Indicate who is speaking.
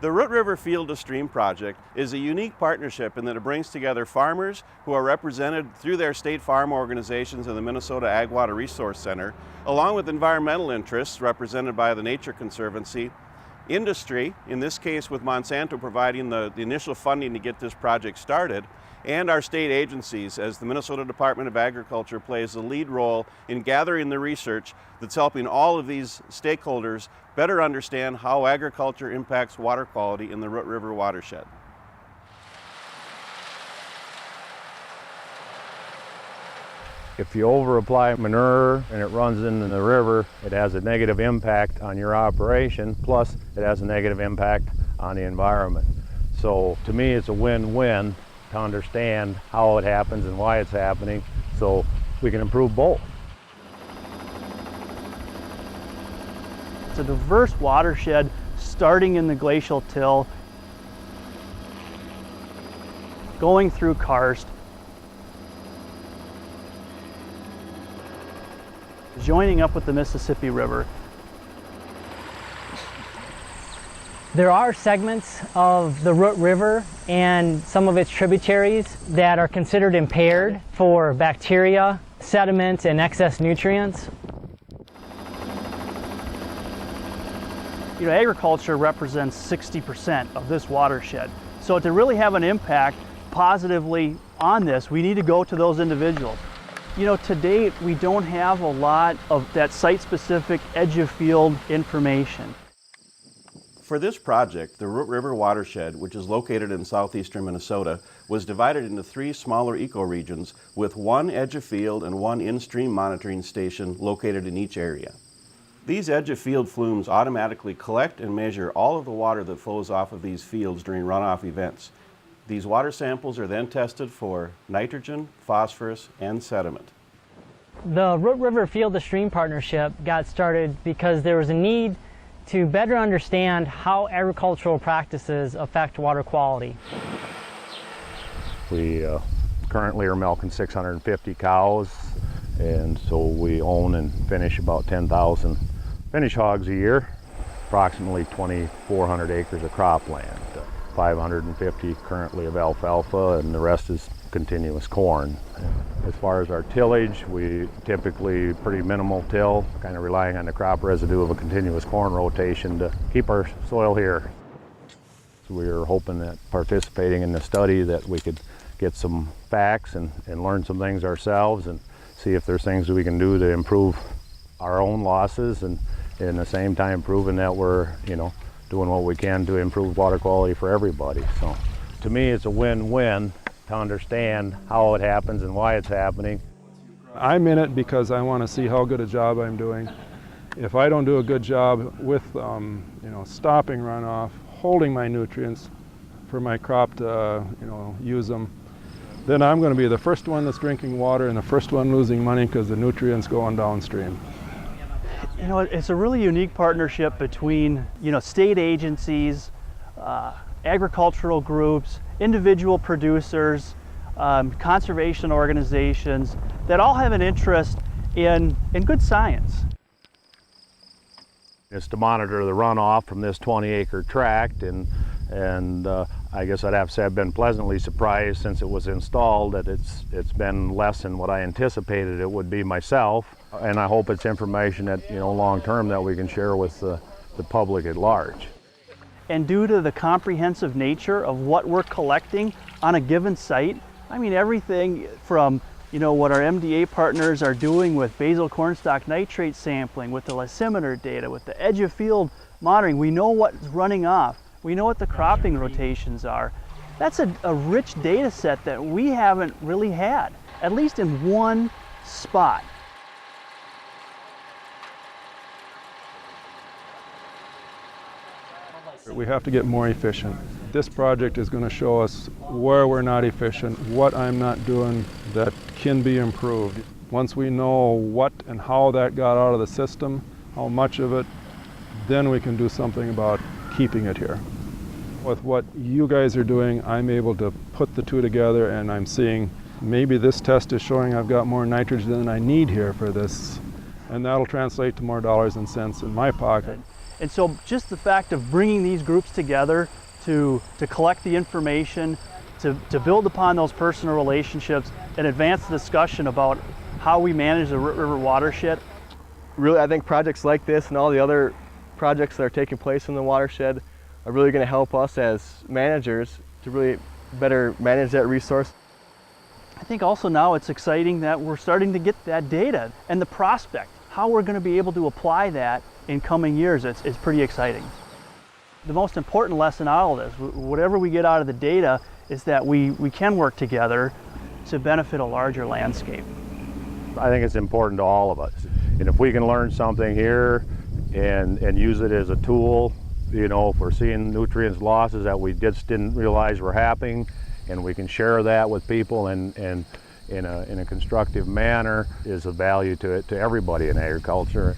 Speaker 1: The Root River Field to Stream project is a unique partnership in that it brings together farmers who are represented through their state farm organizations and the Minnesota Ag Water Resource Center, along with environmental interests represented by the Nature Conservancy, industry, in this case with Monsanto providing the initial funding to get this project started, and our state agencies, as the Minnesota Department of Agriculture plays the lead role in gathering the research that's helping all of these stakeholders better understand how agriculture impacts water quality in the Root River watershed.
Speaker 2: If you over-apply manure and it runs into the river, it has a negative impact on your operation, plus it has a negative impact on the environment. So to me, it's a win-win to understand how it happens and why it's happening, so we can improve both.
Speaker 3: It's a diverse watershed starting in the glacial till, going through karst, joining up with the Mississippi River.
Speaker 4: There are segments of the Root River and some of its tributaries that are considered impaired for bacteria, sediment, and excess nutrients.
Speaker 3: You know, agriculture represents 60% of this watershed. So to really have an impact positively on this, we need to go to those individuals. You know, to date, we don't have a lot of that site-specific edge-of-field information.
Speaker 1: For this project, the Root River watershed, which is located in southeastern Minnesota, was divided into 3 smaller ecoregions with 1 edge-of-field and 1 in-stream monitoring station located in each area. These edge-of-field flumes automatically collect and measure all of the water that flows off of these fields during runoff events. These water samples are then tested for nitrogen, phosphorus, and sediment.
Speaker 4: The Root River Field to Stream partnership got started because there was a need to better understand how agricultural practices affect water quality.
Speaker 2: We currently are milking 650 cows, and so we own and finish about 10,000 finish hogs a year, approximately 2,400 acres of cropland. 550 currently of alfalfa, and the rest is continuous corn. As far as our tillage, we typically pretty minimal till, kind of relying on the crop residue of a continuous corn rotation to keep our soil here. So we are hoping that participating in the study that we could get some facts and learn some things ourselves and see if there's things that we can do to improve our own losses, and in the same time proving that we're, doing what we can to improve water quality for everybody. So to me, it's a win-win to understand how it happens and why it's happening.
Speaker 5: I'm in it because I want to see how good a job I'm doing. If I don't do a good job with stopping runoff, holding my nutrients for my crop to use them, then I'm going to be the first one that's drinking water and the first one losing money because the nutrients going downstream.
Speaker 3: You know, it's a really unique partnership between, state agencies, agricultural groups, individual producers, conservation organizations that all have an interest in good science.
Speaker 2: It's to monitor the runoff from this 20-acre tract, and I guess I'd have to say I've been pleasantly surprised since it was installed that it's been less than what I anticipated it would be myself, and I hope it's information that long term that we can share with the public at large.
Speaker 3: And due to the comprehensive nature of what we're collecting on a given site, I mean everything from what our MDA partners are doing with basal cornstalk nitrate sampling, with the lysimeter data, with the edge of field monitoring. We know what's running off. We know what the cropping rotations are. That's a rich data set that we haven't really had, at least in one spot.
Speaker 5: We have to get more efficient. This project is going to show us where we're not efficient, what I'm not doing that can be improved. Once we know what and how that got out of the system, how much of it, then we can do something about keeping it here. With what you guys are doing, I'm able to put the two together, and I'm seeing maybe this test is showing I've got more nitrogen than I need here for this, and that'll translate to more dollars and cents in my pocket.
Speaker 3: And so just the fact of bringing these groups together to collect the information, to build upon those personal relationships and advance the discussion about how we manage the Root River watershed.
Speaker 6: Really, I think projects like this and all the other projects that are taking place in the watershed are really going to help us as managers to really better manage that resource.
Speaker 3: I think also now it's exciting that we're starting to get that data and the prospect, how we're going to be able to apply that in coming years. It's pretty exciting. The most important lesson out of this, whatever we get out of the data, is that we can work together to benefit a larger landscape.
Speaker 2: I think it's important to all of us. And if we can learn something here and use it as a tool, you know, if we're seeing nutrients losses that we just didn't realize were happening, and we can share that with people and in a constructive manner, is of value to everybody in agriculture.